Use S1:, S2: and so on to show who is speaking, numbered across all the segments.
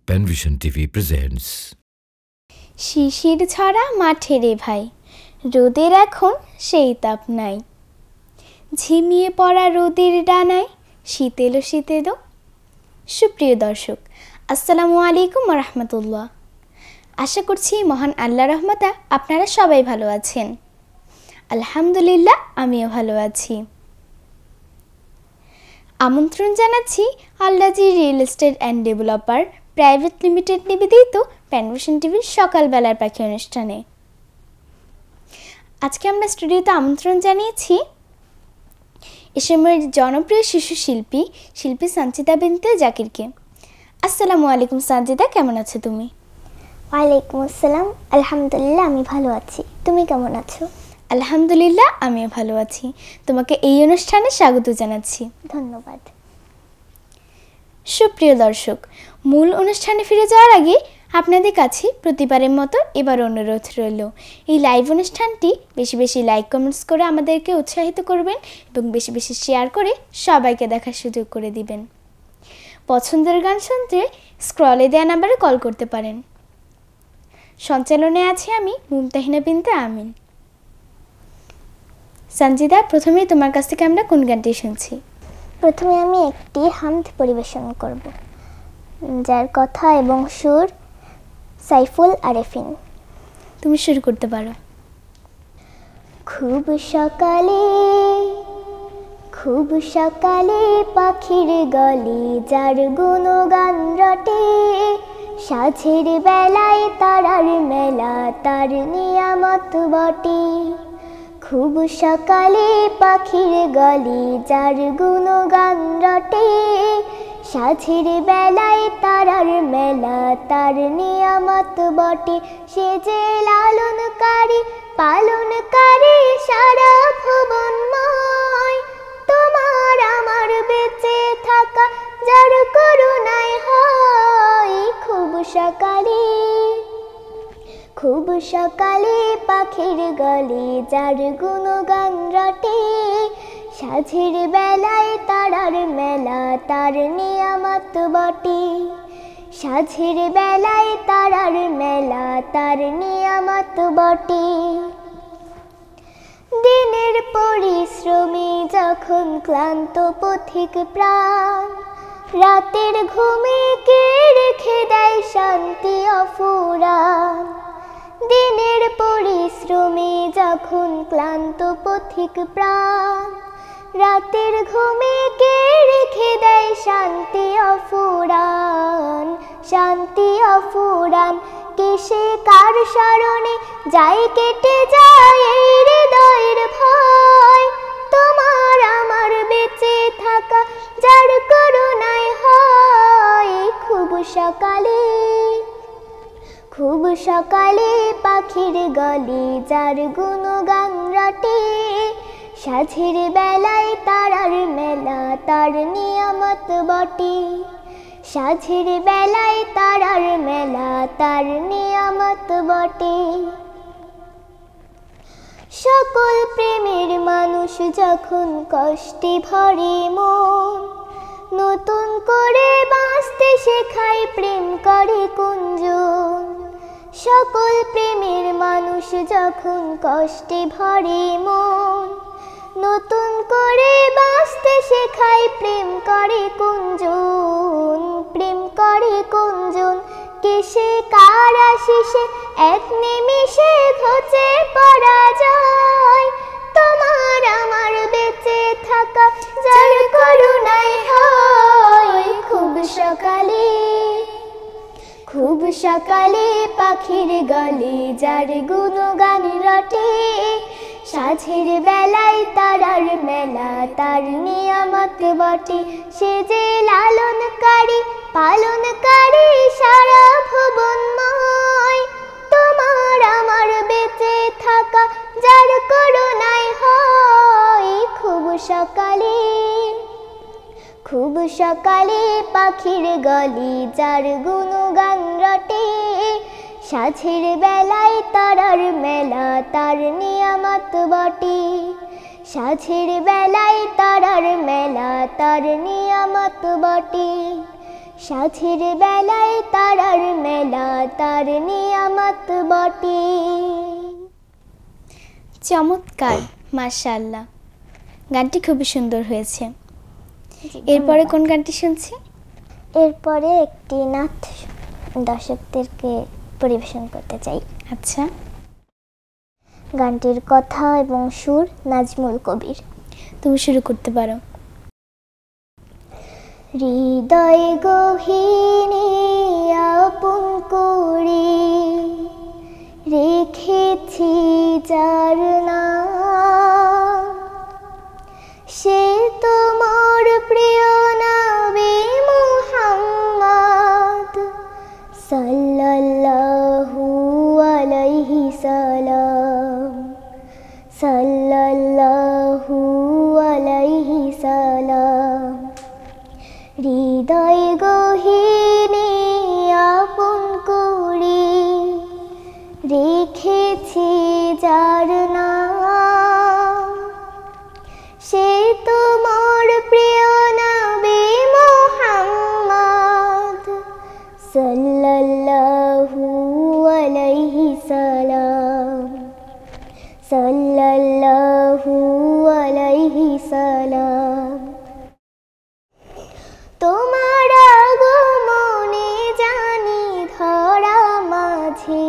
S1: Panvision TV presents
S2: শিশির ছড়া মাঠে রে ভাই, রোদের এখন সেই তাপ নাই। ঝিমিয়ে পড়া রোদের ডানায় শীতেলো শীতেলো। সুপ্রিয় দর্শক, আসসালামু আলাইকুম রহমতুল্লাহ। আশা করছি মহান আল্লাহর রহমতে আপনারা সবাই ভালো আছেন। আলহামদুলিল্লাহ, আমিও ভালো আছি। আমন্ত্রণ জানাচ্ছি Allaji real estate and developer private limited নিবেদিত প্যানভিশন টিভির সকালবেলার পাখি অনুষ্ঠানে। আজকে আমরা স্টুডিওতে আমন্ত্রণ জানিয়েছি এ সময়ের জনপ্রিয় শিশু শিল্পী সানজিদা বিনতে জাকিরকে। আসসালামু আলাইকুম সানজিদা, কেমন আছো তুমি?
S3: ওয়ালাইকুম আসসালাম, আলহামদুলিল্লাহ আমি ভালো আছি। তুমি কেমন আছো?
S2: আলহামদুলিল্লাহ, আমিও ভালো আছি। তোমাকে এই অনুষ্ঠানে স্বাগত জানাচ্ছি।
S3: ধন্যবাদ।
S2: সুপ্রিয় দর্শক, মূল অনুষ্ঠানে ফিরে যাওয়ার আগে আপনাদের কাছে প্রতিবারের মতো এবার অনুরোধ রইল, এই লাইভ অনুষ্ঠানটি বেশি বেশি লাইক কমেন্টস করে আমাদেরকে উৎসাহিত করবেন এবং বেশি বেশি শেয়ার করে সবাইকে দেখার সুযোগ করে দিবেন। পছন্দের গান শুনতে স্ক্রলে দেওয়া নাম্বারে কল করতে পারেন। সঞ্চালনে আছি আমি মুমতাহিনা বিনতে আমিন। সঞ্জিদা, প্রথমেই তোমার কাছ থেকে আমরা কোন গানটি শুনছি?
S3: প্রথমে আমি একটি হামদ পরিবেশন করব, যার কথা এবং সুর সাইফুল আরেফিন।
S2: তুমি শুরু করতে পারো।
S3: খুব সকালে পাখির গলি যার গুণগান রটে, সাঁঝের বেলায় তারার মেলা তার নিয়ামত বটে। খুব সকালে পাখির গলি যার গুণগান রটে, সাঁঝের বেলায় তারার মেলা তার নিয়ামত বটে। সে যে লালনকারী পালনকারী সারা ভুবনময়, তোমার আমার বেঁচে থাকা যার করুণায় হয়। খুব সকালে পাখির গলি যার গুণগান রটে, সাঁঝের বেলায় তারার মেলা তার নিয়ামত বটে। সাঁঝের বেলায় তারার মেলা তার নিয়ামত বটে। দিনের পরিশ্রমী যখন ক্লান্ত পথিক প্রাণ, রাতের ঘুমে কে রেখে দেয় শান্তি অফুরান। দিনের পরিশ্রমী যখন ক্লান্ত পথিক প্রাণ, রাতের ঘুমে কে রেখে দেয় শান্তি অফুরান। শান্তি অফুরান কিসে কার স্মরণে যাই কেটে যায় এই হৃদয়ের ভয়। তোমার আমার বেঁচে থাকা যার করুণায় হয়। খুব সকালে পাখির গলি যার গুণগান রটে, সাঁঝের বেলায় তারার মেলা তার নিয়ামত বটে। সাঁঝের বেলায় তারার মেলা তার নিয়ামত বটে। সকল প্রেমের মানুষ যখন কষ্টে ভরে মন, নতুন করে বাঁচতে শেখায় প্রেম করে কুঞ্জন। সকল প্রেমের মানুষ যখন কষ্টে ভরে মন, নতুন করে বাঁচতে শেখায় প্রেম করে কুঞ্জন। প্রেম করে কুঞ্জন কিসে কার আশিসে এক নিমিষে ঘটে পরাজয়। তোমার আমার বেঁচে থাকা যার করুণায় হয়। খুব সকালে পাখির গলি যার গুণগান রটে, সাঁঝের বেলায় তারার মেলা তার নিয়ামত বটে। সে যে লালনকারী পালনকারী সারা ভুবনময়, তোমার আমার বেঁচে থাকা যার করুণায় হয়। খুব সকালে পাখির গলি যার গুণগান রটে, সাঁঝের বেলায় তারার মেলা তার নিয়ামত বটে। সাঁঝের বেলায় তারার মেলা তার নিয়ামত বটে। সাঁঝের বেলায় তারা তার নিয়ামত বটে।
S2: চমৎকার, মাশাআল্লাহ, গানটি খুবই সুন্দর হয়েছে। এরপরে কোন গানটি শুনছি?
S3: এরপরে একটি নাথ দর্শকদেরকে পরিবেশন করতে চাই।
S2: আচ্ছা,
S3: গানটির কথা এবং সুর নাজমুল কবির।
S2: তুমি শুরু করতে পারো।
S3: হৃদয় গহীনে আপন করে রেখেছি যার নাম, সে তোমার প্রিয় নবী মুহাম্মদ সাল্লাল্লাহু আলাইহি সালাম, সাল্লাল্লাহু আলাইহি সালাম। হৃদয় গহীনে আপন করে রেখেছি যার নাম, সে তোমার প্রিয় নবী মুহাম্মদ সাল্লাল্লাহু আলাইহি সালাম, সাল্লাল্লাহু আলাইহি সালাম। তোমার আগমনে জানি ধরা মাঝে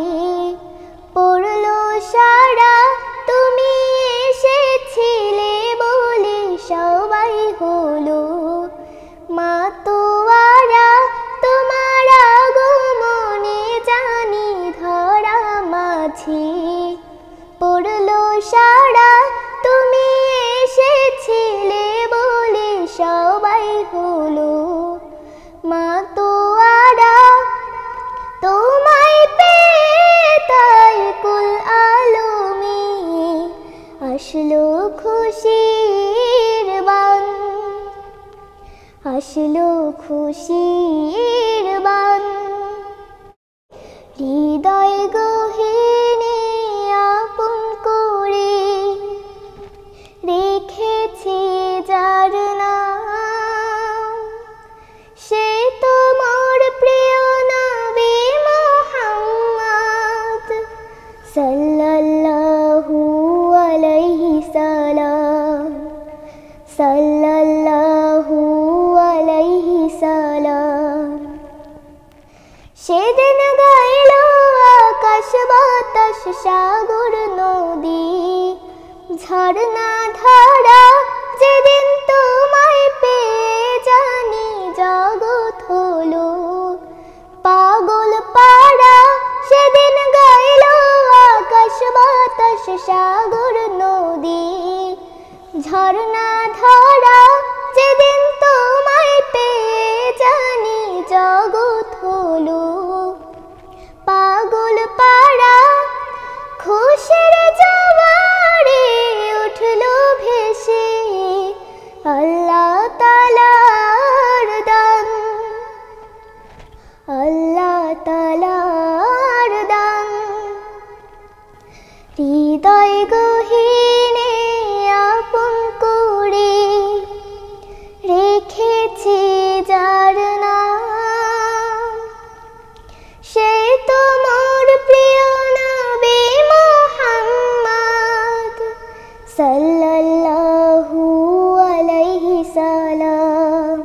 S3: পড়লো সারা, তুমি এসেছিলে বলে সবাই হলো মাতোয়ারা। তোমার আগমনে জানি ধরা মাঝে পড়লো সারা, তুমি এসেছিলে বলে সবাই হলো মাতোয়ারা। তোমায় পেয়ে তাই কুল আলমে আসলো খুশির বান, আসলো খুশির বান। হৃদয় গহীনে আপন করে রেখেছি যার নাম, সে তোমার প্রিয় নবী মুহাম্মদ সাল্লাল্লাহু আলাইহি সালাম, সাল্লাল্লাহু আলাইহি সালাম। সেদিন গাইল আকাশ বাতাস সাগর নদী ঝর্ণা ধারা, যেদিন তোমায় পেয়ে জানি জগৎ হলো পাগল পাড়া। সেদিন গাইল আকাশ বাতাস সাগর নদী ঝর্ণা ধারা, যেদিন তোমায় পেয়ে জানি জগৎ হলো পাগল পাড়া। খুশির জোয়ারে উঠলো ভেসে আল্লাহ তাআলার দান, আল্লাহ তাআলার দান। হৃদয় গহীনে আপন করে রেখেছি যার নাম, সে তোমার প্রিয় নবী মুহাম্মদ সাল্লাল্লাহু আলাইহি সালাম,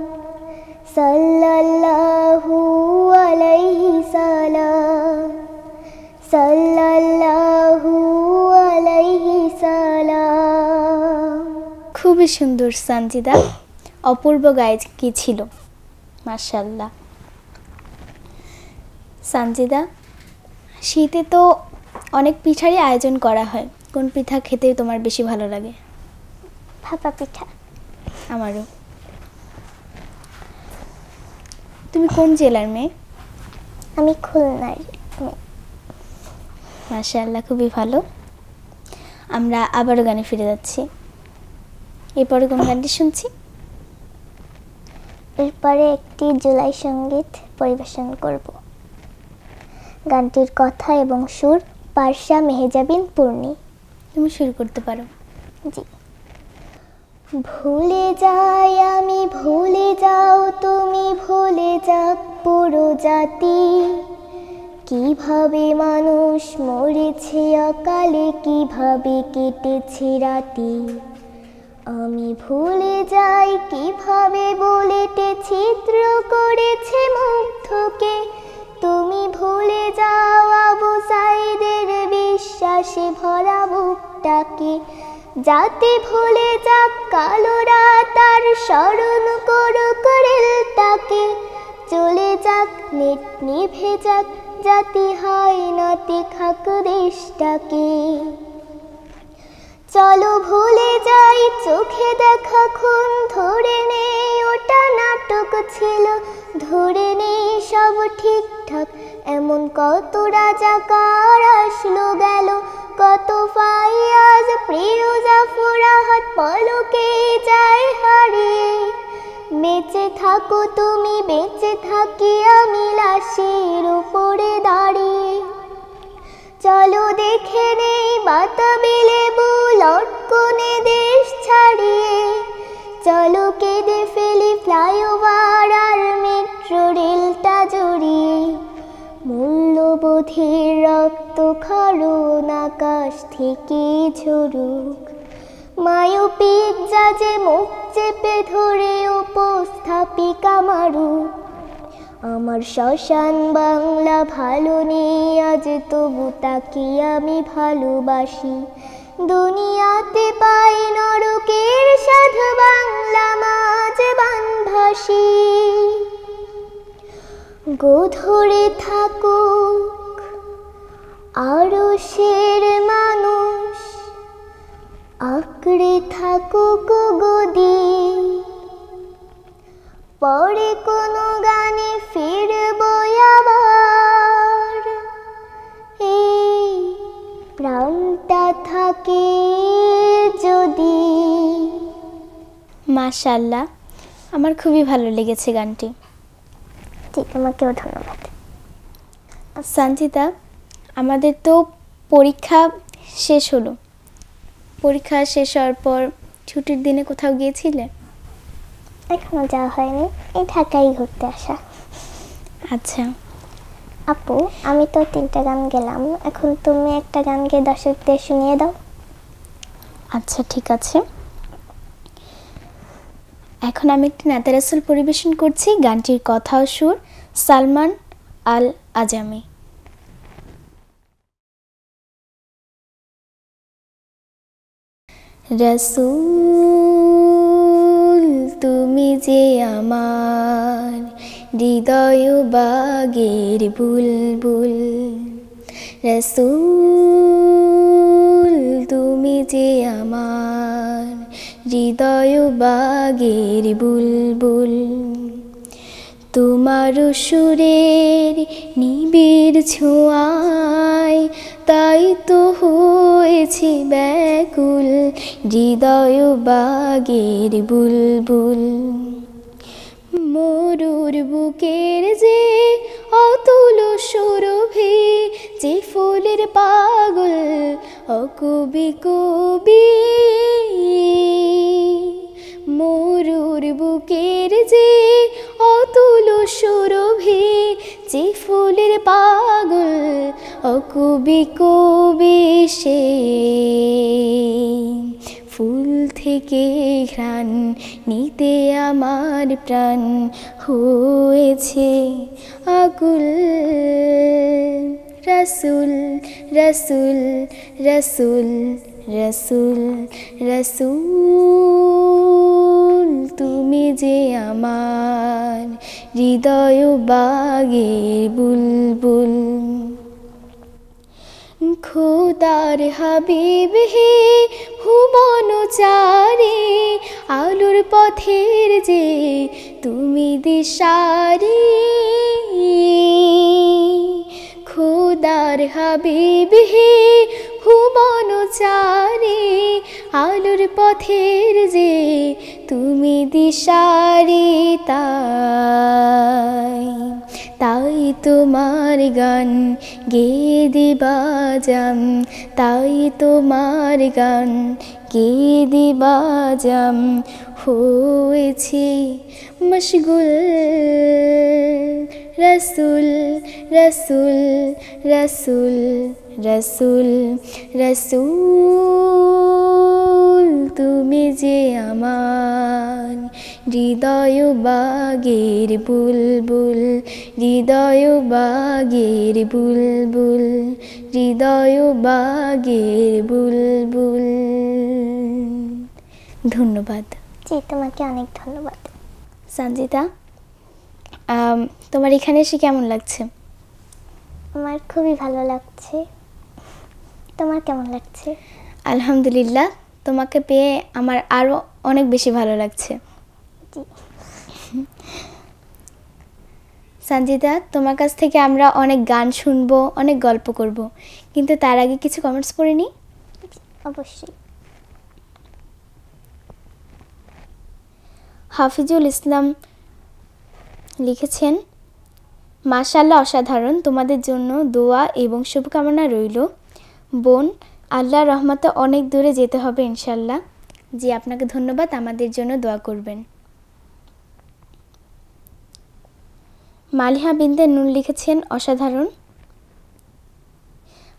S3: সাল্লাল্লাহু আলাইহি সালাম, সাল্লাল্লাহু আলাইহি সালাম।
S2: খুবই সুন্দর সানজিদা, অপূর্ব গায়কি ছিল, মাশাআল্লাহ। সানজিদা, শীতে তো অনেক পিঠারই আয়োজন করা হয়, কোন পিঠা খেতে তোমার বেশি ভালো লাগে?
S3: ভাপা পিঠা।
S2: আমারও। তুমি কোন জেলার মেয়ে?
S3: আমি খুলনার মেয়ে।
S2: মাশাআল্লাহ, খুবই ভালো। আমরা আবারও গানে ফিরে যাচ্ছি। এরপরে কোন গানটি শুনছি?
S3: এরপরে একটি জুলাই সঙ্গীত পরিবেশন করব। গানটির কথা এবং সুর পারশা মেহেজাবিন পূর্ণি।
S2: তুমি শুরু করতে পারো।
S3: জি। ভুলে যাই আমি, ভুলে যাও তুমি, ভুলে যাক পুরো জাতি, কিভাবে মানুষ মরেছে অকালে, কিভাবে কেটেছে রাতি। আমি ভুলে যাই কিভাবে বুলেটে ছিদ্র করেছে মুগ্ধকে। তুমি ভুলে যাও আবু সাইদের বিশ্বাসে ভরা বুকটাকে। যাতে ভুলে যাক কালো রাত আর স্মরণ করুক রেলটাকে। চলে যাক নেট নিভে যাক, জাতি হয় নাতে খাক দেশটাকে। চলো ভুলে যাই চোখে দেখা খুন, ধরে নেই ওটা নাটক ছিল। ধরে নেই সব ঠিকঠাক, এমন কত রাজাকার আসলো গেল। কত ফাইয়াজ প্রিয় জাফরাহাত পলকে যায় হারিয়ে। বেঁচে থাকো তুমি, বেঁচে থাকি আমি লাশের উপরে দাঁড়িয়ে। চলো দেখে নেই বাতাবি লেবু লটকনে দেশ ছাড়িয়ে। চলো কেঁদে ফেলি ফ্লাইওভার আর মেট্রো রেলটা জড়িয়ে। মূল্যবোধের রক্ত খরণ আকাশ থেকে ঝরুক। মায়োপিক জাজে মুখ চেপে ধরে উপস্থাপিকা মারুক। আমার শ্মশান বাংলা ভালো নেই আজ, তবু তাকে আমি ভালোবাসি। দুনিয়াতে পাই নরকের সাধ, বাংলা মাঝ বানভাসি। গোধরে থাকুক আরশের মানুষ, আঁকড়ে থাকুক গদি। পরে কোনো গানে ফিরবো আবার, এই প্রাণটা থাকে যদি।
S2: মাশাআল্লাহ, আমার খুবই ভালো লেগেছে গানটি।
S3: ঠিক, তোমাকেও ধন্যবাদ।
S2: সঞ্চিতা, আমাদের তো পরীক্ষা শেষ হলো। পরীক্ষা শেষ হওয়ার পর ছুটির দিনে কোথাও গিয়েছিলে?
S3: এখনো যাওয়া হয়নি, এই ঢাকায় ঘুরতে আসা।
S2: আচ্ছা
S3: আপু, আমি তো 3টা গান গেলাম, এখন তুমি একটা গান গিয়ে দর্শকদের শুনিয়ে দাও।
S2: আচ্ছা ঠিক আছে, এখন আমি একটি নাতে রাসূল পরিবেশন করছি। গানটির কথা ও সুর সালমান আল আজামি। রাসূল তুমি যে আমার হৃদয় বাগের বুলবুল। রাসূল তুমি যে আমার হৃদয় বাগের বুলবুল। তোমার সুরের নিবিড় ছোঁয়ায় তাই তো হয়েছে ব্যাকুল হৃদয় বাগের বুলবুল। মরুর বুকের যে অতুল সুরভি, যে ফুলের পাগল অকবি কবি। মরুর বুকের যে অতুল সুরভি, যে ফুলের পাগল অকবি কবি। সে ফুল থেকে ঘ্রাণ নিতে আমার প্রাণ হয়েছে আকুল। রাসূল রাসূল রাসূল রাসূল রাসূল তুমি যে আমার হৃদয় বাগের বুলবুল। খোদার হাবিব হে ভুবন চারে, আলোর পথের যে তুমি দিশারি। খোদার হাবিব হে ভুবন চারে, আলোর পথের যে তুমি দিশারি। তাই তাই তোমার গান গেয়ে দিবাজাম, তাই তোমার গান গেয়ে দিবাজাম, হয়েছি মশগুল রসুল রসুল রসুল রসুল রসুল, তুমি যে আমার হৃদয় বাগের বুলবুল, হৃদয় বাগের বুলবুল, হৃদয় বাগের বুলবুল। ধন্যবাদ।
S3: জি, তোমাকে অনেক ধন্যবাদ।
S2: সঞ্জিতা, তোমার এখানে এসে কেমন লাগছে?
S3: আমার খুবই ভালো লাগছে। তোমার কেমন লাগছে?
S2: আলহামদুলিল্লাহ, তোমাকে পেয়ে আমার আরও অনেক বেশি ভালো লাগছে।
S3: জি।
S2: সঞ্জিতা, তোমার কাছ থেকে আমরা অনেক গান শুনবো, অনেক গল্প করব, কিন্তু তার আগে কিছু কমেন্টস পড়ে নিই।
S3: অবশ্যই।
S2: হাফিজুল ইসলাম লিখেছেন, মাশাআল্লাহ অসাধারণ, তোমাদের জন্য দোয়া এবং শুভকামনা রইল। বোন, আল্লাহর রহমতে অনেক দূরে যেতে হবে ইনশাল্লাহ। জি, আপনাকে ধন্যবাদ, আমাদের জন্য দোয়া করবেন। মালিহা বিনতে নুন লিখেছেন, অসাধারণ।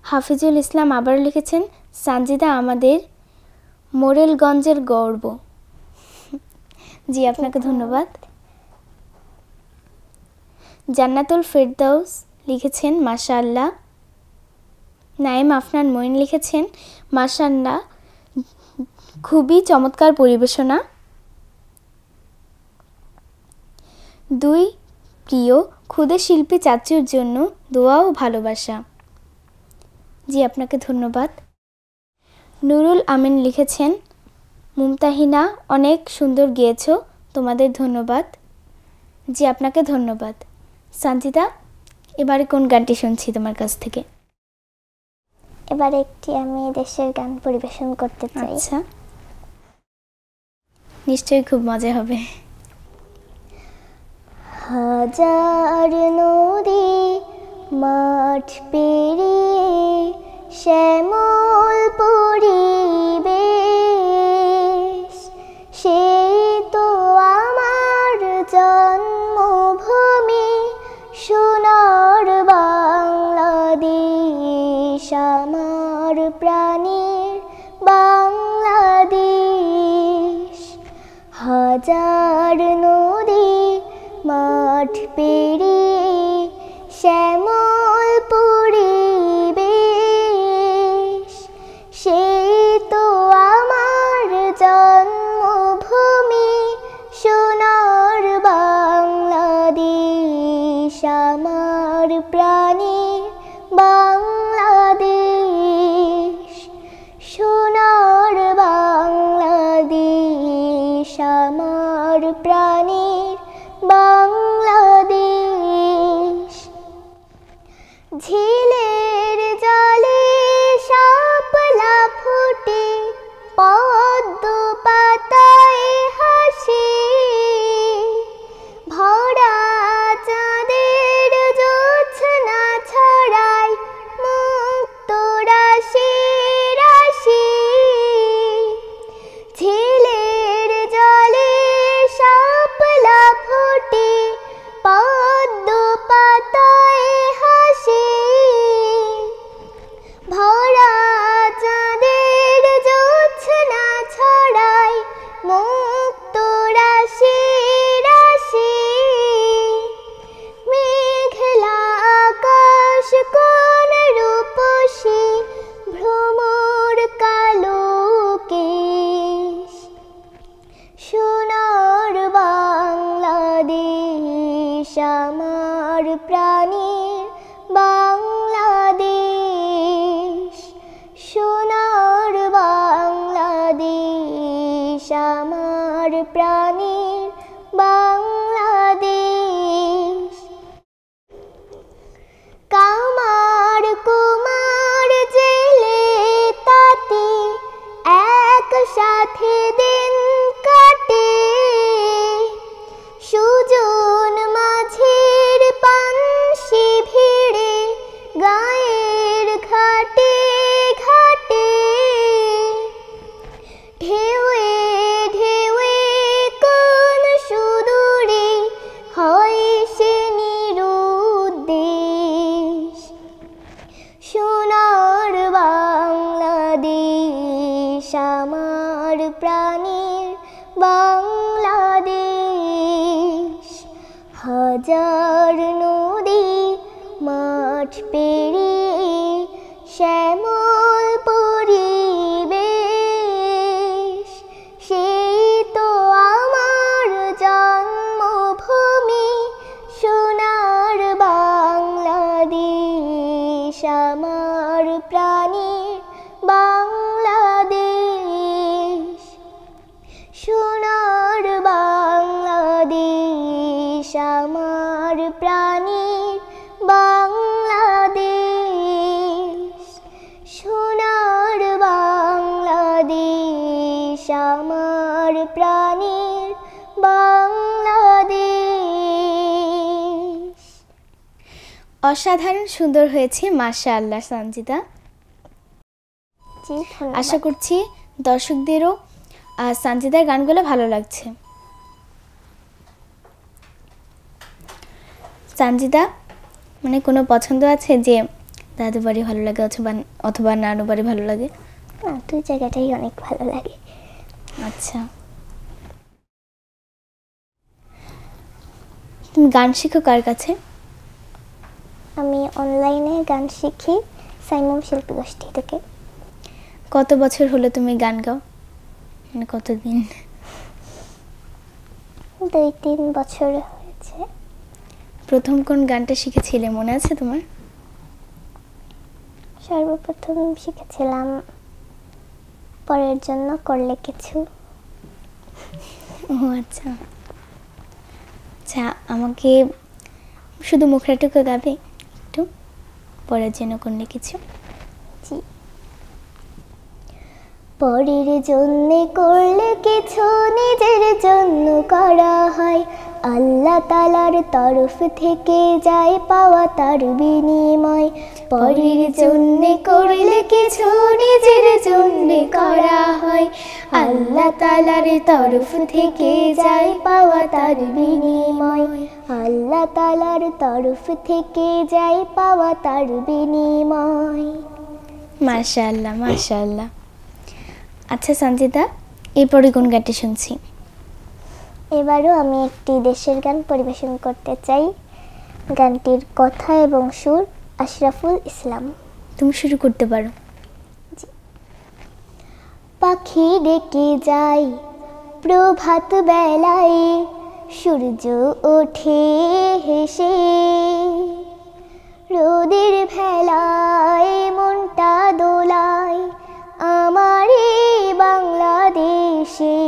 S2: হাফিজুল ইসলাম আবার লিখেছেন, সঞ্জিদা আমাদের মোরেলগঞ্জের গর্ব। জি, আপনাকে ধন্যবাদ। জান্নাতুল ফেরদৌস লিখেছেন, মাশাআল্লাহ। নাইম আফনান মঈন লিখেছেন, মাশাআল্লাহ খুবই চমৎকার পরিবেশনা। দুই প্রিয় ক্ষুদে শিল্পী চাচুর জন্য দোয়া ও ভালোবাসা। জি, আপনাকে ধন্যবাদ। নুরুল আমিন লিখেছেন, মুমতাহিনা অনেক সুন্দর গেয়েছো, তোমাদের ধন্যবাদ। জি, আপনাকে ধন্যবাদ। সঞ্জিতা, এবারে কোন গানটি শুনছি তোমার কাছ থেকে?
S3: এবারে একটি আমি দেশের গান পরিবেশন করতে চাই।
S2: আচ্ছা, নিশ্চয়ই খুব মজা হবে।
S3: হাজার নদী মাঠ পেরিয়ে শ্যামল পরিবেশ, সেই তো আমার জন্মভূমি সোনার বাংলাদেশ, আমার প্রাণের বাংলাদেশ। হাজার নদী মাঠ পেরিয়ে শ্যামল পরিবেশ, সেই তো আমার জন্মভূমি সোনার বাংলাদেশ, আমার প্রাণের বাংলাদেশ, সোনার বাংলাদেশ, আমার প্রাণের বাংলাদেশ। ঝিলের জলে শাপলা ফুটে পদ্ম পাতায় হাসি, ভরা চাঁদের জোছনা ছড়ায় মুক্ত রাশি রাশি। ঝিলের জলে শাপলা ফুটে পদ্ম পাতায় হাসি, ভরা চাঁদের জোছনা ছড়ায় মুক্ত রাশি রাশি। মেঘলা আকাশ কোন রূপসী ভ্রমর কালো কেশ, সোনার বাংলাদেশ, আমার প্রাণের বাংলাদেশ, সোনার বাংলাদেশ, আমার প্রাণের বাংলাদেশ। কামার কুমার জেলে তাতে একসাথে দিন কাটে, সুজন মাঝের পান পেরিয়ে শ্যামল পরিবেশ, সেই তো আমার জন্মভূমি সোনার বাংলাদেশ, আমার প্রাণের বাংলাদেশ, সোনার বাংলাদেশ, আমার প্রাণের বাংলাদেশ, সোনার বাংলাদেশ, আমার প্রাণের বাংলাদেশ।
S2: অসাধারণ সুন্দর হয়েছে, মাশাআল্লাহ সঞ্জিতা। আশা করছি দর্শকদেরও সঞ্জিতার গানগুলো ভালো লাগছে। সঞ্জিতা, মানে কোনো পছন্দ আছে যে দাদু বাড়ি ভালো লাগে অথবা নানু বাড়ি ভালো লাগে?
S3: দুই জায়গাটাই অনেক ভালো লাগে।
S2: আচ্ছা, তুমি গান শিখো কার কাছে?
S3: আমি অনলাইনে গান শিখি সাইমম শিল্পী গোষ্ঠী থেকে।
S2: কত বছর হলো তুমি গান গাও, মানে কতদিন?
S3: 2-3 বছর হয়েছে।
S2: প্রথম কোন গানটা শিখেছিলে মনে আছে তোমার?
S3: সর্বপ্রথম শিখেছিলাম পরের জন্য করলে কিছু।
S2: ও আচ্ছা আচ্ছা, আমাকে শুধু মুখরাটুকু গাবে একটু, পরের জন্য করলে কিছু?
S3: জি। পরের জন্য করলে কিছু নিজের জন্য করা হয়, আল্লাহ তাআলার তরফ থেকে যায় পাওয়া তার বিনিময়। পরের জন্য করলে কিছু নিজের জন্য করা হয়, আল্লাহ তাআলার তরফ থেকে যায় পাওয়া তার বিনিময়, আল্লাহ তাআলার তরফ থেকে যায় পাওয়া তার বিনিময়।
S2: মাশাআল্লাহ মাশাআল্লাহ। আচ্ছা সঞ্জিতা, এরপরে কোন গানটি শুনছি?
S3: এবারও আমি একটি দেশের গান পরিবেশন করতে চাই। গানটির কথা এবং সুর আশরাফুল ইসলাম।
S2: তুমি শুরু করতে পারো।
S3: পাখি ডেকে যায় প্রভাত বেলায়, সূর্য ওঠে হেসে, রোদের ভেলায় মনটা দোলায় আমার এই বাংলাদেশে।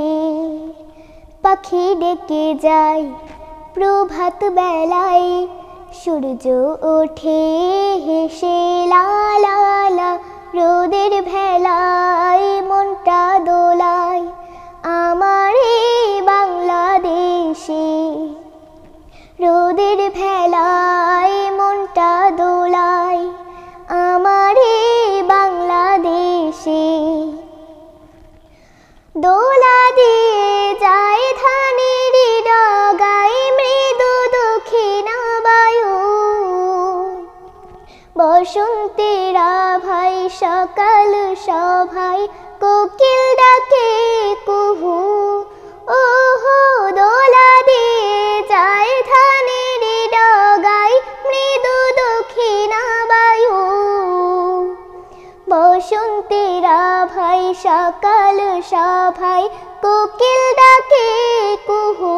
S3: পাখি ডেকে যায় প্রভাত বেলায়, সূর্য ওঠে হেসে, লা লা লা, রোদের ভেলায় মনটা দোলায় আমার এই বাংলাদেশে, রোদের ভেলায় মনটা দোলায় আমার এই বাংলাদেশে। দোলা দিয়ে যায় ধানের ডগায় মৃদু দক্ষিণা বায়ু, বসন্তের আভায় সকাল সভায় কোকিল ডাকে কুহু। ওহো, দোলা দিয়ে যায় ধানের ডগায় মৃদু দক্ষিণা বায়ু, বসন্তের আভায় সকাল সভায় কোকিল ডাকে কুহু।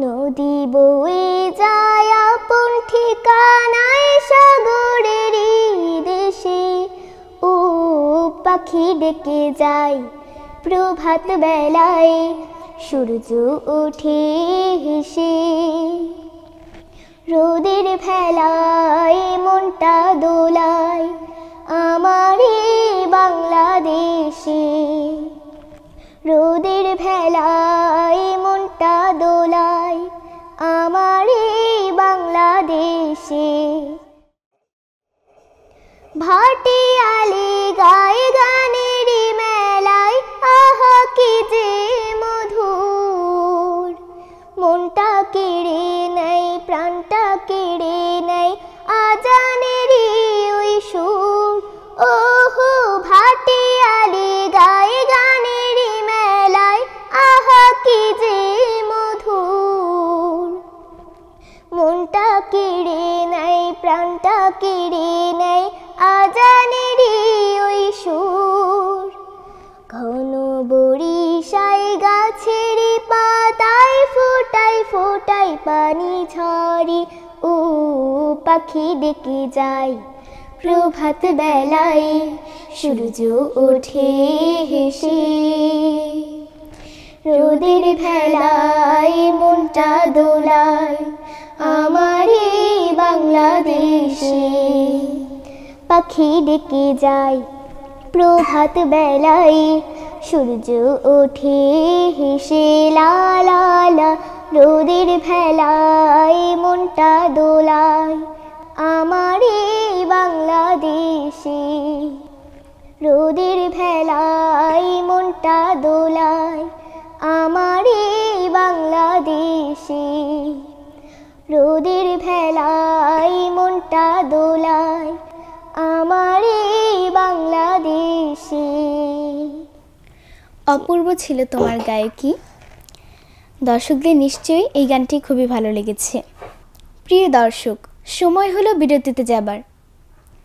S3: নদী বয়ে যায় আপন ঠিকানায় সাগরের দেশে, ও পাখি ডেকে যায় প্রভাত বেলায়, সূর্য ওঠে হেসে, রোদের ভেলায় মনটা দোলায় আমার এই বাংলাদেশে, রোদের ভেলায় মনটা দোলায় আমার এই বাংলাদেশে। ভাটিয়ালি গায়ে গানের মেলায়, আহা কি যে মধুর, মনটা কেড়ে নেয় প্রাণটা কেড়ে নেয় আজানেরই ওই সুর। ওহো, ভাটিয়ালি গায়ে গানের মেলায়, আহা কি যে মধুর, মনটা কেড়ে নেয় কেড়ে নেয় আজানেরই ওই সুর। ঘন বরিশায় গাছের পাতায় ফোটায় ফোটায় পানি ঝরে, ও পাখি ডেকে যায় প্রভাত বেলায় সূর্য ওঠে হেসে। রোদের ভেলায় মনটা দোলায় আমার এই বাংলাদেশে। পাখি ডেকে যায় প্রভাত বেলায় সূর্য ওঠে হেসে। লা লা লা রোদের ভেলায় মনটা দোলায় আমার এই বাংলাদেশে। রোদের ভেলায় মনটা দোলায় আমার এই বাংলাদেশে। রোদের ভেলায় মনটা দোলায় আমার এই বাংলাদেশে।
S2: অপূর্ব ছিল তোমার গায়কী। দর্শকদের নিশ্চয়ই এই গানটি খুবই ভালো লেগেছে। প্রিয় দর্শক, সময় হলো বিরতিতে যাবার।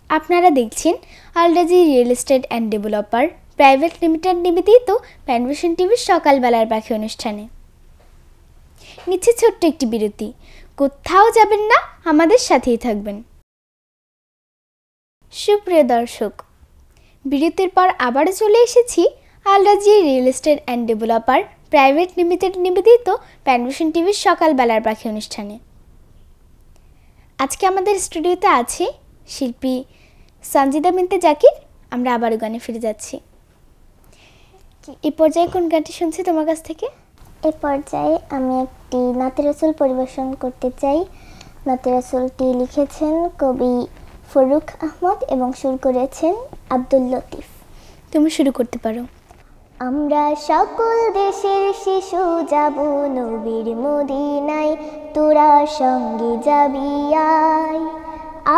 S2: আপনারা দেখছেন Al-Rajhi real estate and developer private limited নিবেদিত প্যানভিশন টিভির সকালবেলার পাখি অনুষ্ঠানে। নিচ্ছে ছোট্ট একটি বিরতি। কোথাও যাবেন না, আমাদের সাথেই থাকবেন। সুপ্রিয় দর্শক, বিরতির পর আবারও চলে এসেছি Al-Rajhi real estate and developer private limited নিবেদিত প্যানভিশন টিভির সকালবেলার পাখি অনুষ্ঠানে। আজকে আমাদের স্টুডিওতে আছে শিল্পী সঞ্জিদা বিনতে জাকির। আমরা আবারও গানে ফিরে যাচ্ছি। এই পর্যায়ে কোন গানটি শুনছি তোমার কাছ থেকে?
S3: এ পর্যায়ে আমি একটি নাতে রাসূল পরিবেশন করতে চাই। নাতে রাসূলটি লিখেছেন কবি ফরুক আহমদ এবং সুর করেছেন আব্দুল লতিফ।
S2: তুমি শুরু করতে পারো।
S3: আমরা সকল দেশের শিশু যাব নবীর মদিনায়, তোরা সঙ্গে যাবি আয়।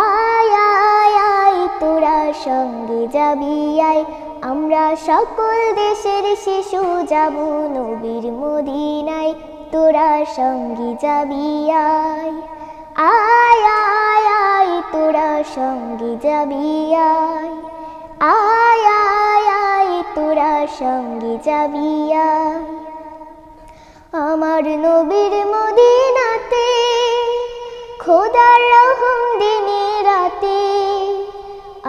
S3: আয় আয় আয় তোরা সঙ্গে যাবি আয়। আমরা সকল দেশের শিশু যাব নবীর মদিনায়, তোরা সঙ্গে যাবি আয়। আয় আয় আয় তোরা সঙ্গে যাবি আয়। আয় আয় আয় তোরা সঙ্গে যাবি আয়। আমার নবীর মদিনাতে খোদার রহম দিনে রাতে।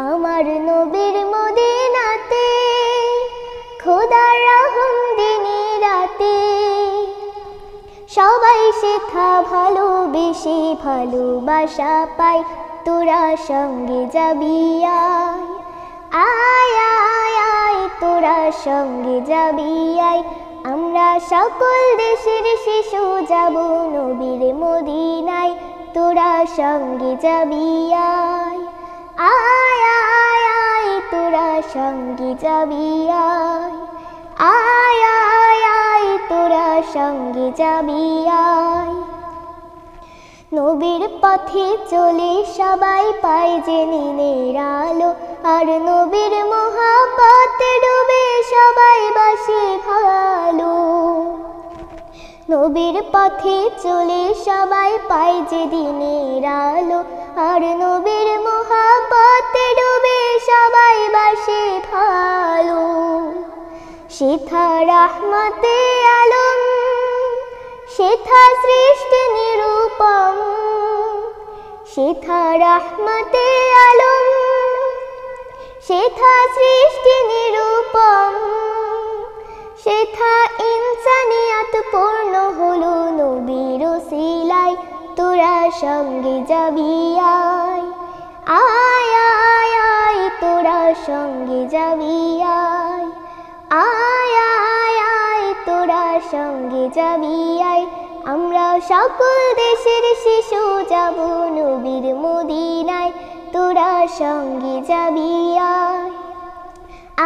S3: আমার নবীর মদিনাতে খোদার রহম দিনে রাতে। সবাই শেখা ভালোবেসে ভালোবাসা পায়, তোরা সঙ্গে যাবি আয়। আয় আয় আয় তোরা সঙ্গে যাবি আয়। আমরা সকল দেশের শিশু যাব নবীর মদিনায়, তোরা সঙ্গে যাবি আয়। আয় আয় আয় তোরা সঙ্গে যাবি আয়। আয় আয় আয় তোরা সঙ্গে যাবি আয়। নবীর পথে চলে সবাই পায় যে নীলের আলো, আর নবীর মহাব্বতে ডুবে সবাই বাসে ভালো। নবীর পথে চলে সবাই পায় যে দিনের আলো, আর নবীর মহাব্বতে ডুবে সবাই বাসে ভালো। সেথা রাহমাতে আলম, সেথা সৃষ্টি নিরূপম। সেথা রাহমাতে আলম, সেথা সৃষ্টি নিরূপম। সেথা ইনসানিয়াত পূর্ণ হলো নবীর ওসিলায়, তোরা সঙ্গে যাবি আয়। আয় আয় আয় তোরা সঙ্গে যাবি আয়। আয় আয় আয় তোরা সঙ্গে যাবি আয়। আমরা সকল দেশের শিশু যাব নবীর মদিনায়, তোরা সঙ্গে যাবি আয়।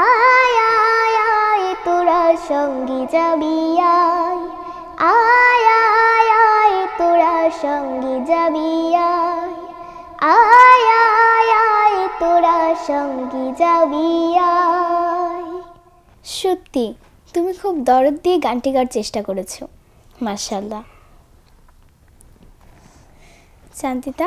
S3: আয় আয় আয় তোরা সঙ্গে যাবি আয়। আয় আয় আয় তোরা সঙ্গে যাবি আয়। আয় আয় আয় তোরা সঙ্গে যাবি আয়।
S2: সত্যি তুমি খুব দরদ দিয়ে গানটি গাওয়ার চেষ্টা করেছো, মাশাআল্লাহ। শান্তিতা,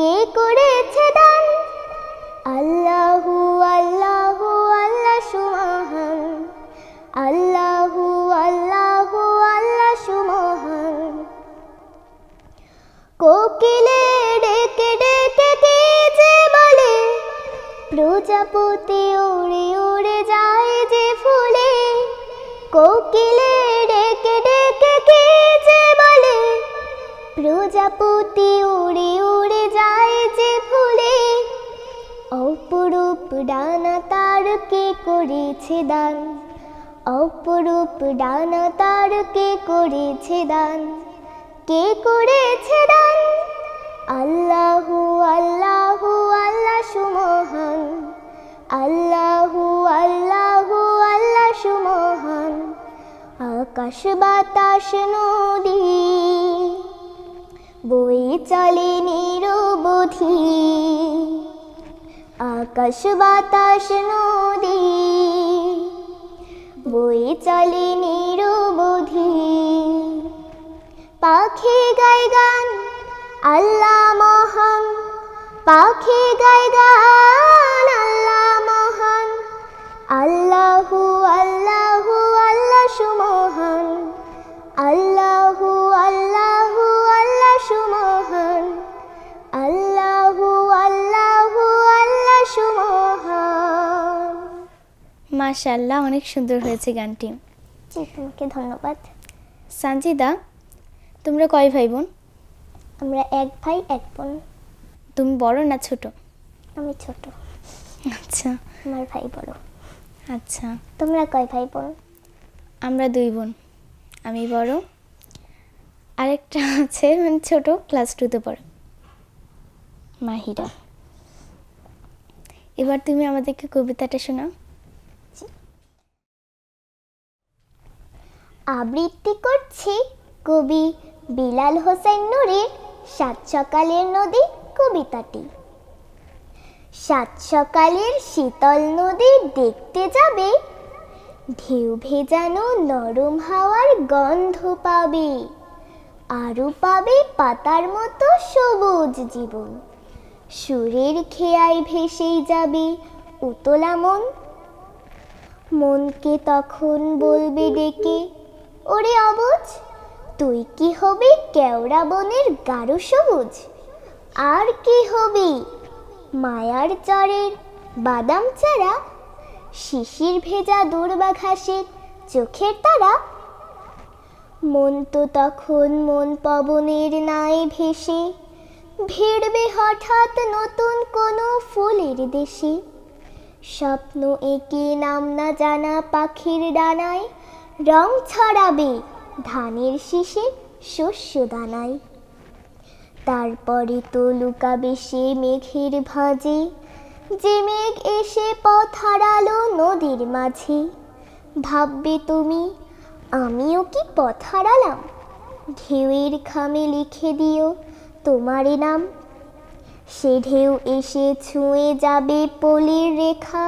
S3: কে করেছে দান। আল্লাহু আল্লাহু আল্লাহ সুমহান, আল্লাহু আল্লাহু আল্লাহ সুমহান। কোকিলে ডেকে ডেকে কে যে বলে, প্রজাপতি উড়ে উড়ে যায় যে ফুলে। কোকিলে ডেকে ডেকে কে যে বলে, প্রজাপতি উড়ে উড়ে যায় যে ফুলে। অপরূপ ডানা তার কে করেছে দান, অপরূপ ডানা তার কে করেছে দান। কে করেছে দান। আল্লাহু আল্লাহু আল্লাহ সুমহান, আল্লাহু আল্লাহু আল্লাহ সুমহান। আকাশ বাতাস নদী বয়ে চলে নিরবধি, আকাশ বাতাস নদী বয়ে চলে নিরবধি। পাখি গায় গান আল্লাহ মহান, পাখি গায় গান আল্লাহ মহান। আল্লাহু আল্লাহু আল্লাহ সুমহান, আল্লাহু আল্লাহু আল্লাহ সুমহান, আল্লাহু আল্লাহু আল্লাহ সুমহান।
S2: মাশাআল্লাহ, অনেক সুন্দর হয়েছে গানটি।
S3: জি, তোমাকে ধন্যবাদ।
S2: সানজিদা, তোমরা কয় ভাই বোন?
S3: আমরা এক ভাই এক বোন।
S2: তুমি বড় না ছোট?
S3: আমি ছোট।
S2: আচ্ছা,
S3: আমার ভাই বড়।
S2: আচ্ছা,
S3: তোমরা কয় ভাই বোন?
S2: আমরা 2 বোন, আমি বড়, আরেকটা আছে মানে ছোট, ক্লাস 2-তে পড়ে, মাহিরা। এবার তুমি আমাদেরকে কবিতাটা শোনাও।
S3: আবৃত্তি করছি কবি বিলাল হোসেন নুরের সাত সকালের নদী কবিতাটি। সাত সকালের শীতল নদী দেখতে যাবে, ঢেউ ভেজানো নরম হাওয়ার গন্ধ পাবে, আরও পাবে পাতার মতো সবুজ জীবন। সুরের খেয়ায় ভেসেই যাবে উতলা মন, মনকে তখন বলবে ডেকে, ওরে অবুঝ তুই কি হবি কেওড়া বনের গাঢ় সবুজ। আর কি হবি মায়ার চরের বাদাম চারা, শিশির ভেজা দুর্বা ঘাসের চোখের তারা। মন তো তখন মন পবনের নাই ভেসে, ভিড়বে হঠাৎ নতুন কোনো ফুলের দেশে। স্বপ্ন এঁকে নাম না জানা পাখির ডানায়, রং ছড়াবে ধানের শীষে শস্য দানায়। তারপরে তো লুকাবে সে মেঘের ভাঁজে, যে মেঘ এসে পথ হারালো নদীর মাঝে। ভাববে তুমি আমিও কি পথ হারালাম, ঢেউয়ের খামে লিখে দিও তোমারই নাম। সে ঢেউ এসে ছুঁয়ে যাবে পলির রেখা,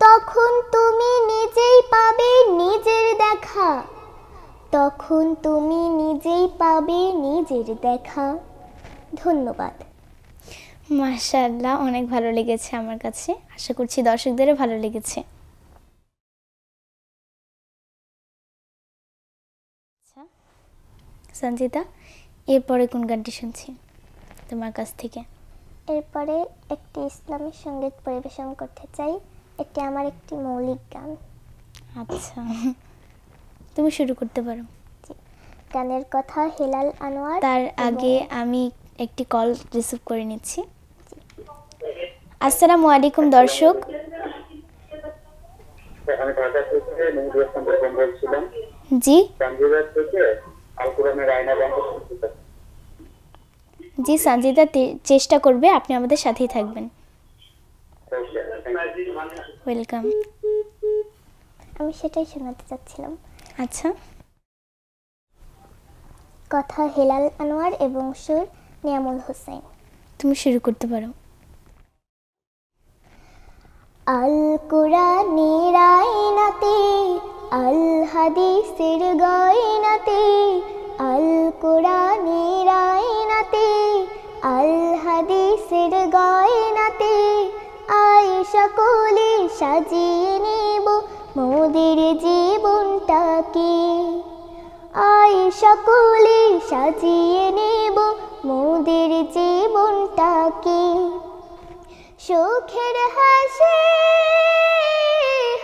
S3: তখন তুমি নিজেই পাবে নিজের দেখা, তখন তুমি নিজেই পাবে নিজের দেখা। ধন্যবাদ।
S2: মাশাআল্লাহ, অনেক ভালো লেগেছে আমার কাছে, আশা করছি দর্শকদেরও ভালো লেগেছে। আচ্ছা সঞ্জিতা, এরপরে কোন গানটি শুনছি তোমার কাছ থেকে?
S3: এরপরে একটি ইসলামী সঙ্গীত পরিবেশন করতে চাই। এটি আমার একটি মৌলিক গান।
S2: আচ্ছা, তুমি শুরু করতে পারো।
S3: গানের কথা হেলাল আনোয়ার।
S2: তার আগে আমি একটি কল রিসিভ করে নিচ্ছি। আসসালামু আলাইকুম দর্শক।
S1: আমি ঢাকা থেকে নূর ইসলাম বলছিলাম।
S2: জি
S1: তানজিদার থেকে আল কোরআনের আয়না বন্ধ করতে।
S2: জি সঞ্জিতা চেষ্টা করবে, আপনি আমাদের সাথেই থাকবেন। ওয়েলকাম।
S3: আমি সেটাই শোনাতে চাচ্ছিলাম।
S2: আচ্ছা,
S3: কথা হেলাল আনোয়ার এবং সুর নিয়ামুল হোসেন।
S2: তুমি শুরু করতে পারো।
S3: আল কোরআনের আয়নাতে, আল হাদিসের গয়নাতে, আল কোরআনের আয়নাতে, আল হাদিসের গয়নাতে আয়েশা কোলে সাজিয়ে নেব মোদের জীবনটাকে। আয়েশা কোলে সাজিয়ে নেব মোদের জীবনটাকে। সুখের হাসি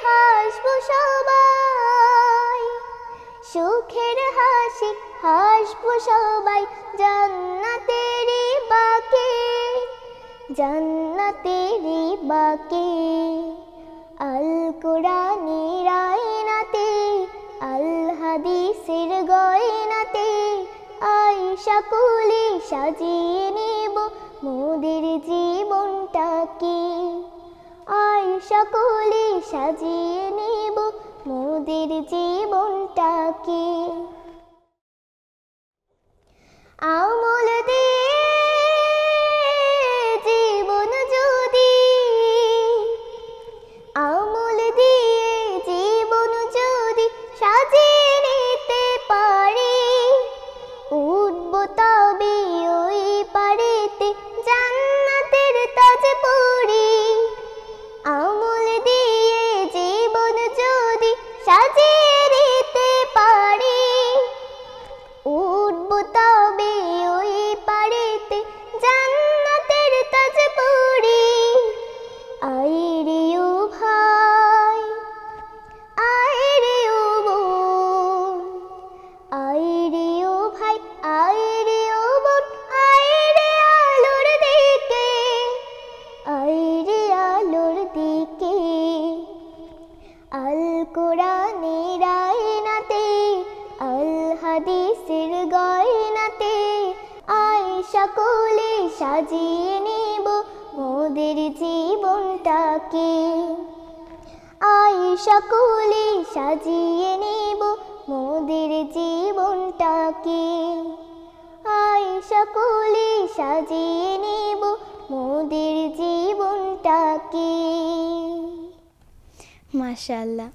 S3: হাসবো সবাই, সুখের হাসি হাসবো সবাই জান্নাতেরই বাকে, জান্নাতেরই বাকে। আল কোরআনের আয়নাতে আল হাদিসের গয়নাতে আয়েশা কোলে সাজিয়ে নেব মোদের জীবনটাকে। আয়েশা কোলে সাজিয়ে নেব মোদের জীবনটাকে। আমল দিয়ে জীবন যদি, আমল দিয়ে জীবন যদি সাজিয়ে নিতে পারি, উঠব তবে ওই পারেতে জান্নাতের তাজ পরি। আমল দিয়ে জীবন যদি সাজিয়ে নিতে পারি, উঠব তবে ওই পারেতে জান্নাতের তাজ পরি। আইরে ও ভাই, আইরে ও বোন, আইরে ও ভাই, আইরে ও বোন, আইরে আলোর দিকে, আইরে আলোর দিকে। আল কোরআনের আয়নাতে আল হাদিসের গয়নাতে আয়েশা কোলে সাজিয়ে নেব মোদের জীবনটাকে। আয়েশা কোলে সাজিয়ে নেব মোদের জীবনটাকে। আয়েশা কোলে সাজিয়ে নেব মোদের জীবনটাকে।
S2: মাশাআল্লাহ,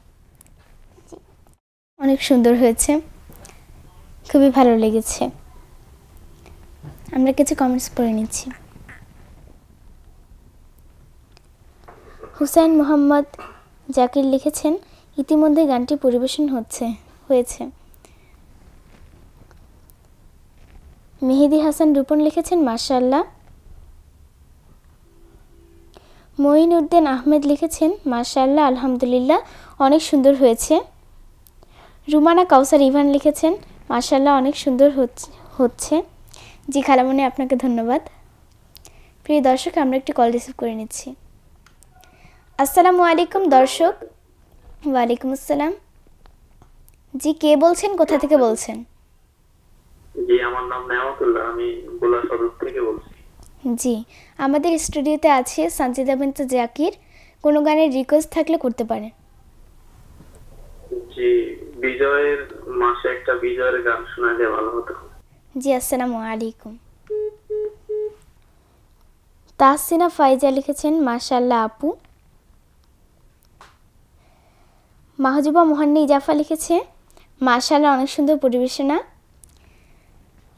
S2: অনেক সুন্দর হয়েছে, খুবই ভালো লেগেছে। আমরা কিছু কমেন্টস পড়ে নিচ্ছি। হুসাইন মোহাম্মদ জাকির লিখেছেন, ইতিমধ্যে গানটি পরিবেশন হয়েছে। মেহেদি হাসান রূপন লিখেছেন মাশাআল্লাহ। মঈনউদ্দিন আহমেদ লিখেছেন মাশাআল্লাহ, আলহামদুলিল্লাহ, অনেক সুন্দর হয়েছে। রুমানা কাউসার ইভান লিখেছেন মাশাআল্লাহ, অনেক সুন্দর হচ্ছে। জি খালামণি, আপনাকে ধন্যবাদ। প্রিয় দর্শক, আমরা একটি কল রিসিভ করে নিচ্ছি। আসসালামু আলাইকুম দর্শক। ওয়ালাইকুম আসসালাম। জি, কে বলছেন, কোথা থেকে বলছেন?
S1: জি, আমার নাম নেয়ামতুল্লাহ, আমি গোলা সদর থেকে বলছি।
S2: জি, আমাদের স্টুডিওতে আছে সানজিদা বিনতে জাকির। কোনো গানের রিকোয়েস্ট থাকলে করতে পারেন।
S1: জি, বিজয়ের মাসে একটা বিজয়ের গান শোনালে ভালো হতো।
S2: জি, আসসালামু আলাইকুম। তাহসিনা ফাইজা লিখেছেন মাশাআল্লাহ আপু। মাহজুবা মোহান্নি ইজাফা লিখেছে মাশাআল্লাহ, অনেক সুন্দর পরিবেশনা।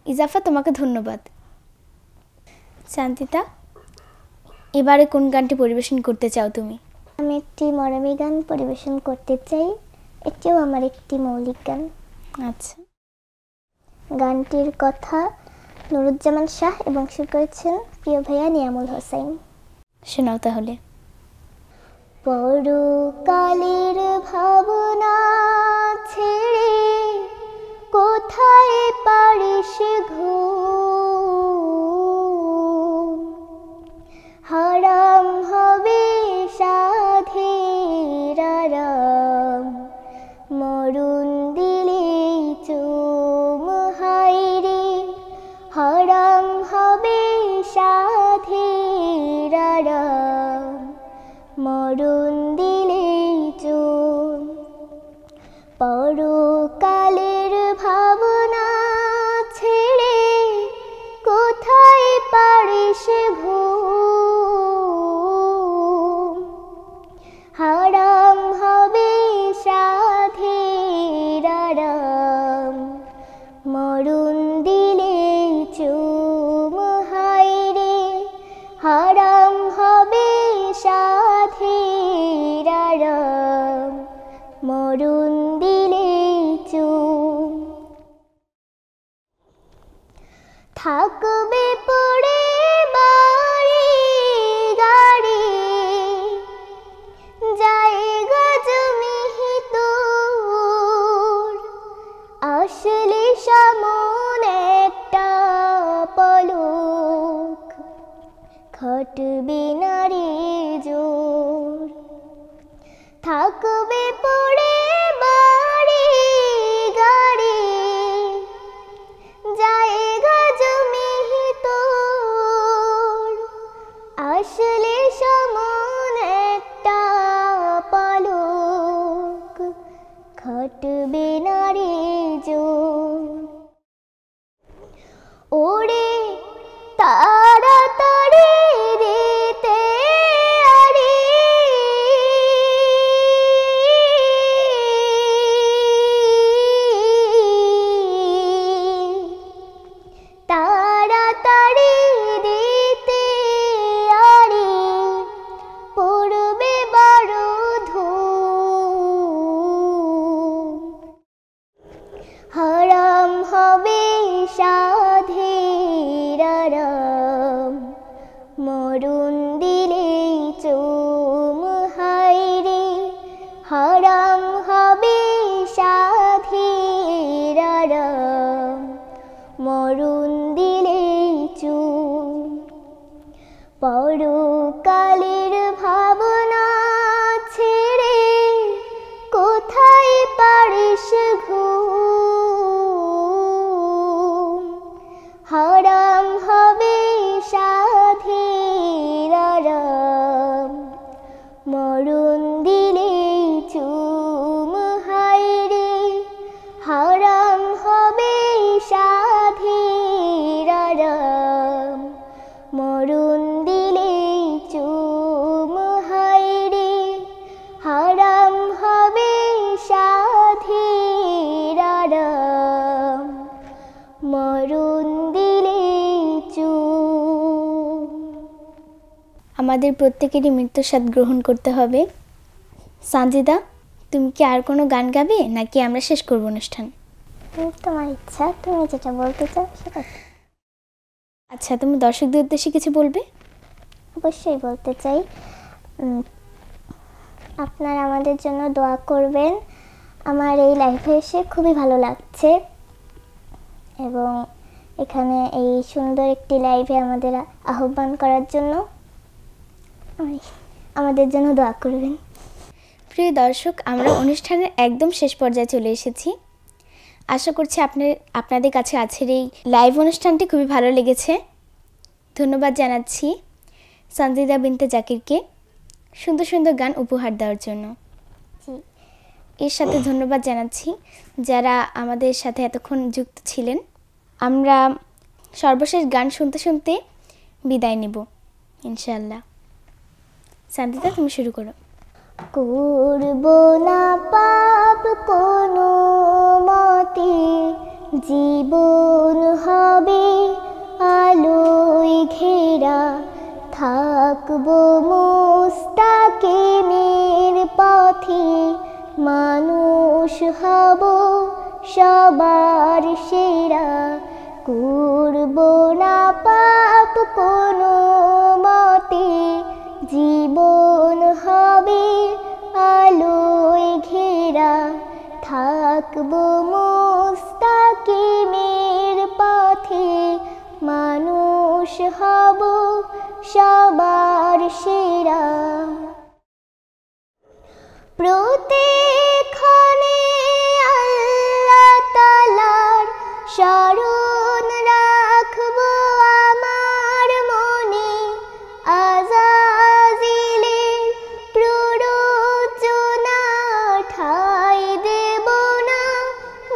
S2: ইজাফা, তোমাকে ধন্যবাদ। শান্তিতা, এবারে কোন গানটি পরিবেশন করতে চাও তুমি?
S3: আমি একটি মরমী গান পরিবেশন করতে চাই, এটিও আমার একটি মৌলিক গান।
S2: আচ্ছা।
S3: গানটির কথা নুরুজ্জামান শাহ এবং সুর করেছেন প্রিয় ভাইয়া নিয়ামুল হোসাইন।
S2: শোনাও তাহলে।
S3: পরকালের ভাবনা ছেড়ে কোথায় পারিস ঘুম, হারাম হবে সাধের আরাম, মরুন দিলে চুম হায়রে, হারাম হবে সাধের আরাম, মরুন দিলে চুম। পরকালের ভাবনা ছেড়ে কোথায় পারিস ঘুম, হারাম হবে সাধের আরাম, মরুন দিলে চুম হায় থাকবে পড়ে বাড়ি গাড়ি, জায়গা জমি তোর, আসলে সামনে একটা পলক, খাটবে না রে জোর। থাকবে পড়ে বাড়ি গাড়ি, জায়গা জমি তোর, আসলে সমান একটা পলক, খাটবে না রে জোর। ওরে তাড়াতাড়ি দিতে আরে, তাড়াতাড়ি দিতে আরে, পড়বে বড় ধূম, হারাম হবে সাধের আরাম, মরণ দিলে চুম হায়রে, হারাম হবে সাধের আরাম, মরণ দিলে চুম। পরকালের ভাবনা ছেড়ে কোথায় পারিস ঘুম, হারাম হবে সাধের আরাম, মরণ দিলে চুম হায়রে, হারাম হবে সাধের আরাম, মরণ দিলে চুম হায়রে, হারাম হবে সাধের আরাম, মরণ দিলে চুম।
S2: আমাদের প্রত্যেকেরই মৃত্যুর স্বাদ গ্রহণ করতে হবে। সানজিদা, তুমি কি আর কোনো গান গাবে নাকি আমরা শেষ করব অনুষ্ঠান?
S3: তোমার ইচ্ছা, তুমি যেটা বলতে চাও সেটা।
S2: আচ্ছা, তুমি দর্শকদের উদ্দেশ্যে কিছু বলবে?
S3: অবশ্যই বলতে চাই, আপনারা আমাদের জন্য দোয়া করবেন। আমার এই লাইভে এসে খুবই ভালো লাগছে এবং এখানে এই সুন্দর একটি লাইভে আমাদের আহ্বান করার জন্য আমাদের জন্য দোয়া করবেন।
S2: প্রিয় দর্শক, আমরা অনুষ্ঠানের একদম শেষ পর্যায়ে চলে এসেছি। আশা করছি আপনাদের কাছে আজকের এই লাইভ অনুষ্ঠানটি খুবই ভালো লেগেছে। ধন্যবাদ জানাচ্ছি সানজিদা বিনতে জাকিরকে সুন্দর সুন্দর গান উপহার দেওয়ার জন্য। এর সাথে ধন্যবাদ জানাচ্ছি যারা আমাদের সাথে এতক্ষণ যুক্ত ছিলেন। আমরা সর্বশেষ গান শুনতে শুনতে বিদায় নেব ইনশাআল্লাহ। সানজিদা, তুমি শুরু করো।
S3: করব না পাপ কোনো মতে, জীবন হবে আলোয় ঘেরা, থাকবো মুস্তাকিমের পথে, মানুষ হব সবার সেরা। করব না পাপ কোনো মতে, জীবন হবে আলোয় ঘেরা, থাকবো মুস্তাকিমের পথে, মানুষ হব সবার সেরা। প্রত্যেকক্ষণে আল্লাহ তাআলার স্মরণ রাখবো আমার মনে, আযাজিলের প্ররোচনা ঠাঁই দেব না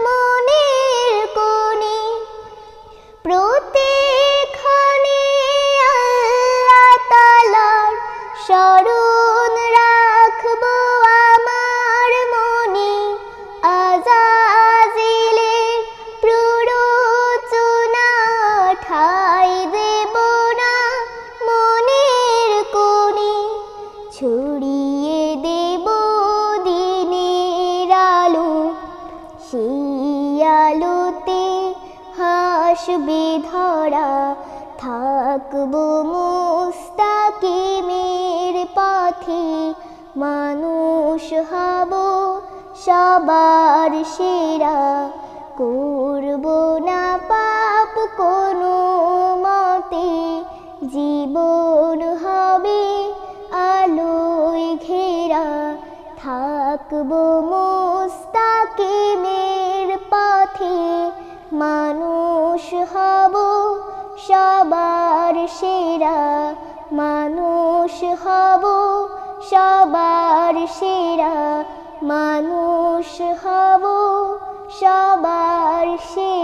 S3: মনের কোণে। প্রত্যেকক্ষণে আল্লাহ তাআলার স্মরণ রাখবো আমার মনে, আযাজিলের প্ররোচনা ঠাঁই দেব না মনের কোণে। ছড়িয়ে দেব দিনের আলো, সেই আলোতে হাসবে ধরা, মানুষ হব সবার সেরা, করব না পাপ কোনো মতে, জীবন হবে আলোয় ঘেরা, থাকবো মুস্তাকিমের পথে, মানুষ হব সবার সেরা, মানুষ হব সবার সেরা, মানুষ হব সবার সেরা।